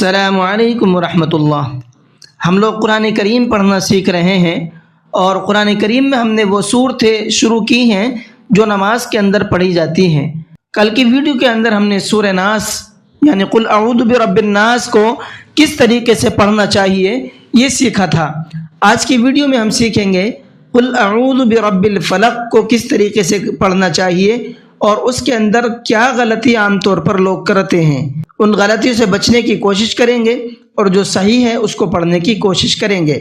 السلام علیکم ورحمۃ اللہ۔ ہم لوگ قرآن کریم پڑھنا سیکھ رہے ہیں اور قرآن کریم میں ہم نے وہ صورتیں شروع کی ہیں جو نماز کے اندر پڑھی جاتی ہیں۔ کل کی ویڈیو کے اندر ہم نے سورہ ناس یعنی قل اعوذ برب الناس کو کس طریقے سے پڑھنا چاہیے یہ سیکھا تھا۔ آج کی ویڈیو میں ہم سیکھیں گے قل اعوذ برب الفلق کو کس طریقے سے پڑھنا چاہیے اور اس کے اندر کیا غلطی عام طور پر لوگ کرتے ہیں، ان غلطیوں سے بچنے کی کوشش کریں گے اور جو صحیح ہے اس کو پڑھنے کی کوشش کریں گے۔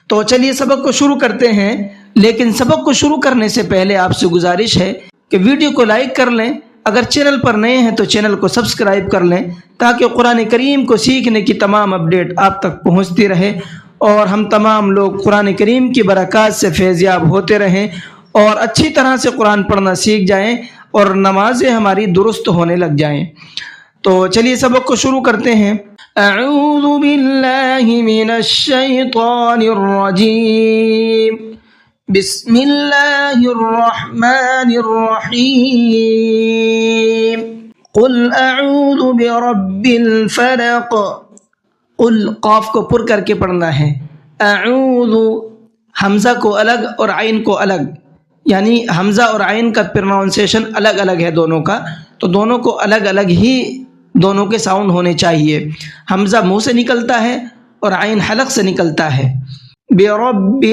تو چلیے سبق کو شروع کرتے ہیں، لیکن سبق کو شروع کرنے سے پہلے آپ سے گزارش ہے کہ ویڈیو کو لائک کر لیں، اگر چینل پر نئے ہیں تو چینل کو سبسکرائب کر لیں تاکہ قرآن کریم کو سیکھنے کی تمام اپڈیٹ آپ تک پہنچتی رہے اور ہم تمام لوگ قرآن کریم کی برکات سے فیض یاب ہوتے رہیں اور اچھی طرح سے قرآن پڑھنا سیکھ جائیں اور نمازیں ہماری درست ہونے لگ جائیں۔ تو چلیے سبق کو شروع کرتے ہیں۔ اعوذ باللہ من الشیطان الرجیم، بسم اللہ الرحمن الرحیم، قل اعوذ برب الفلق، قل قاف کو پر کر کے پڑھنا ہے، اعوذ حمزہ کو الگ اور عین کو الگ، یعنی حمزہ اور عین کا پروننسیشن الگ الگ ہے دونوں کا، تو دونوں کو الگ الگ ہی دونوں کے ساؤنڈ ہونے چاہیے۔ حمزہ منہ سے نکلتا ہے اور عین حلق سے نکلتا ہے۔ برب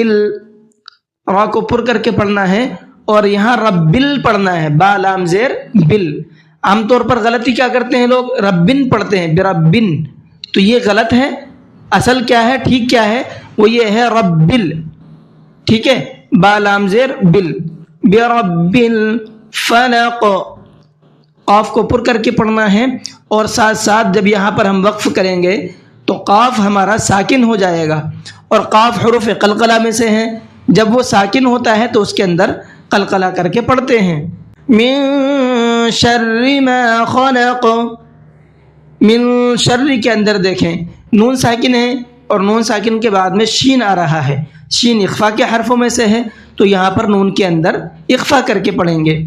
را کو پر کر کے پڑھنا ہے اور یہاں ربل پڑھنا ہے، با لام زیر بل۔ عام طور پر غلطی کیا کرتے ہیں لوگ، ربن پڑھتے ہیں، بربن، تو یہ غلط ہے۔ اصل کیا ہے، ٹھیک کیا ہے، وہ یہ ہے ربل، ٹھیک ہے، با لام زیر بل، برب الفلق۔ قاف کو پر کر کے پڑھنا ہے اور ساتھ ساتھ جب یہاں پر ہم وقف کریں گے تو قاف ہمارا ساکن ہو جائے گا، اور قاف حروف قلقلہ میں سے ہے، جب وہ ساکن ہوتا ہے تو اس کے اندر قلقلہ کر کے پڑھتے ہیں۔ من شر ما خلق، من شر کے اندر دیکھیں نون ساکن ہے اور نون ساکن کے بعد میں شین آ رہا ہے، شین اخفا کے حرفوں میں سے ہے، تو یہاں پر نون کے اندر اخفا کر کے پڑھیں گے۔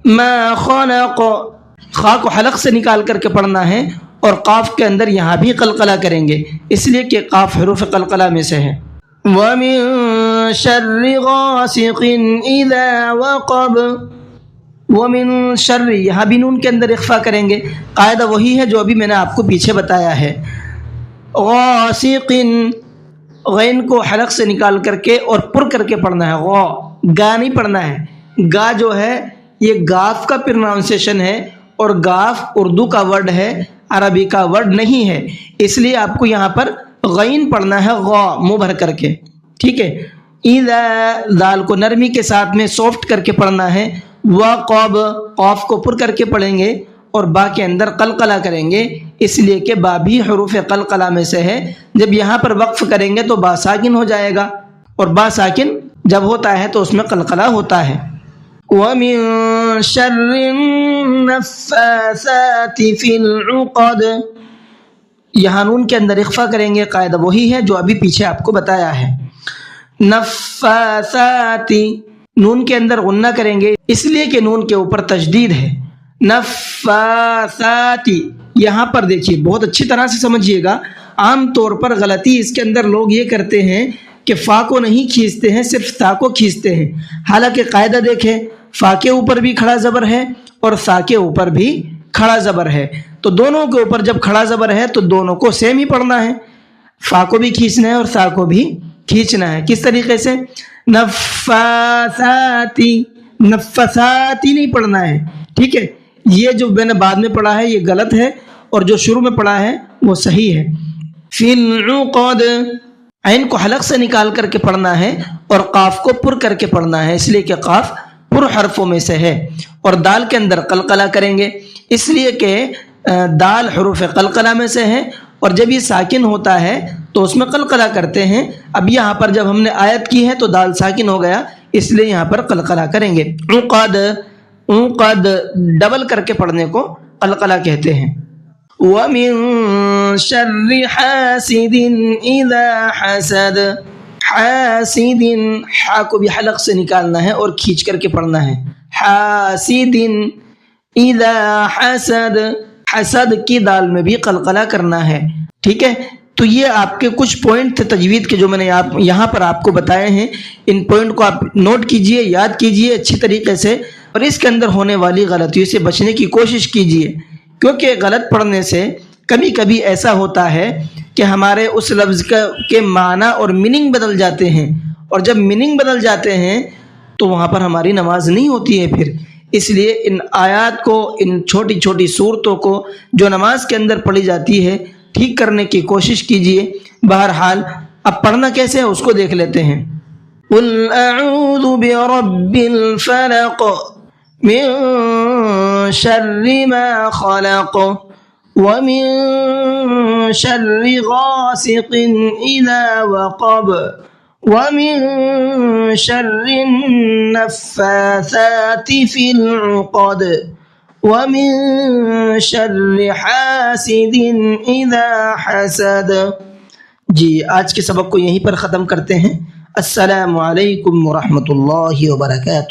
ما خلق، خا کو حلق سے نکال کر کے پڑھنا ہے اور قاف کے اندر یہاں بھی قلقلہ کریں گے، اس لیے کہ قاف حروف قلقلہ میں سے ہے۔ وَمِن شَرِّ غَاسِقٍ إِذَا وَقَبَ، وَمِن شَرِّ یہاں بھی نون کے اندر اخفا کریں گے، قاعدہ وہی ہے جو ابھی میں نے آپ کو پیچھے بتایا ہے۔ غاسق، غین کو حلق سے نکال کر کے اور پر کر کے پڑھنا ہے، غا گا نہیں پڑھنا ہے، گا جو ہے یہ گاف کا پروننسیشن ہے اور گاف اردو کا ورڈ ہے، عربی کا ورڈ نہیں ہے، اس لیے آپ کو یہاں پر غین پڑھنا ہے، غا منہ بھر کر کے، ٹھیک ہے۔ اذا دال کو نرمی کے ساتھ میں سافٹ کر کے پڑھنا ہے، وقب قاف کو پر کر کے پڑھیں گے اور با کے اندر قلقلہ کریں گے، اس لیے کہ با بھی حروف قلقلہ میں سے ہے، جب یہاں پر وقف کریں گے تو با ساکن ہو جائے گا، اور با ساکن جب ہوتا ہے تو اس میں قلقلہ ہوتا ہے۔ وَمِن شَرِّ النَّفَّاثَاتِ فِي الْعُقَدِ، یہاں نون کے اندر اخفا کریں گے، قاعدہ وہی ہے جو ابھی پیچھے آپ کو بتایا ہے۔ نفاثات، نون کے اندر غنہ کریں گے اس لیے کہ نون کے اوپر تشدید ہے۔ نفاثات، یہاں پر دیکھیے بہت اچھی طرح سے سمجھیے گا، عام طور پر غلطی اس کے اندر لوگ یہ کرتے ہیں کہ فا کو نہیں کھینچتے ہیں، صرف تا کو کھینچتے ہیں، حالانکہ قاعدہ دیکھیں فا کے اوپر بھی کھڑا زبر ہے اور سا کے اوپر بھی کھڑا زبر ہے، تو دونوں کے اوپر جب کھڑا زبر ہے تو دونوں کو سیم ہی پڑھنا ہے، فا کو بھی کھینچنا ہے اور سا کو بھی کھینچنا ہے۔ کس طریقے سے، نفاساتی، نفساتی نہیں پڑھنا ہے، ٹھیک ہے، یہ جو میں نے بعد میں پڑھا ہے یہ غلط ہے اور جو شروع میں پڑھا ہے وہ صحیح ہے۔ فی العقد، عین کو حلق سے نکال کر کے پڑھنا ہے اور قاف کو پر کر کے پڑھنا ہے، اس لیے کہ قاف پر حرفوں میں سے ہے، اور دال کے اندر قلقلہ کریں گے اس لیے کہ دال حروف قلقلہ میں سے ہے، اور جب یہ ساکن ہوتا ہے تو اس میں قلقلہ کرتے ہیں۔ اب یہاں پر جب ہم نے آیت کی ہے تو دال ساکن ہو گیا، اس لیے یہاں پر قلقلہ کریں گے۔ عقد، عقد ڈبل کر کے پڑھنے کو قلقلہ کہتے ہیں۔ وَمِن شَرِّ حَاسِدٍ إِذَا حَسَدَ، حاسد، حا کو بھی حلق سے نکالنا ہے اور کھینچ کر کے پڑھنا ہے، حاسد اذا حسد، حسد کی دال میں بھی قلقلہ کرنا ہے، ٹھیک ہے. تو یہ آپ کے کچھ پوائنٹ تھے تجوید کے جو میں نے یہاں پر آپ کو بتائے ہیں. ان پوائنٹ کو آپ نوٹ کیجئے, یاد کیجئے اچھی طریقے سے, اور اس کے اندر ہونے والی غلطیوں سے بچنے کی کوشش کیجئے, کیونکہ غلط پڑھنے سے کبھی کبھی ایسا ہوتا ہے کہ ہمارے اس لفظ کے معنی اور میننگ بدل جاتے ہیں, اور جب میننگ بدل جاتے ہیں تو وہاں پر ہماری نماز نہیں ہوتی ہے پھر. اس لیے ان آیات کو, ان چھوٹی چھوٹی صورتوں کو جو نماز کے اندر پڑھی جاتی ہے ٹھیک کرنے کی کوشش کیجئے. بہرحال اب پڑھنا کیسے ہے اس کو دیکھ لیتے ہیں. قل اعوذ برب الفلق من شر ما خلق ومن شر غاسق اذا وقب ومن شر النفاثات في العقد ومن شر حاسد اذا حسد. جی آج کے سبق کو یہیں پر ختم کرتے ہیں. السلام علیکم ورحمۃ اللہ وبرکاتہ.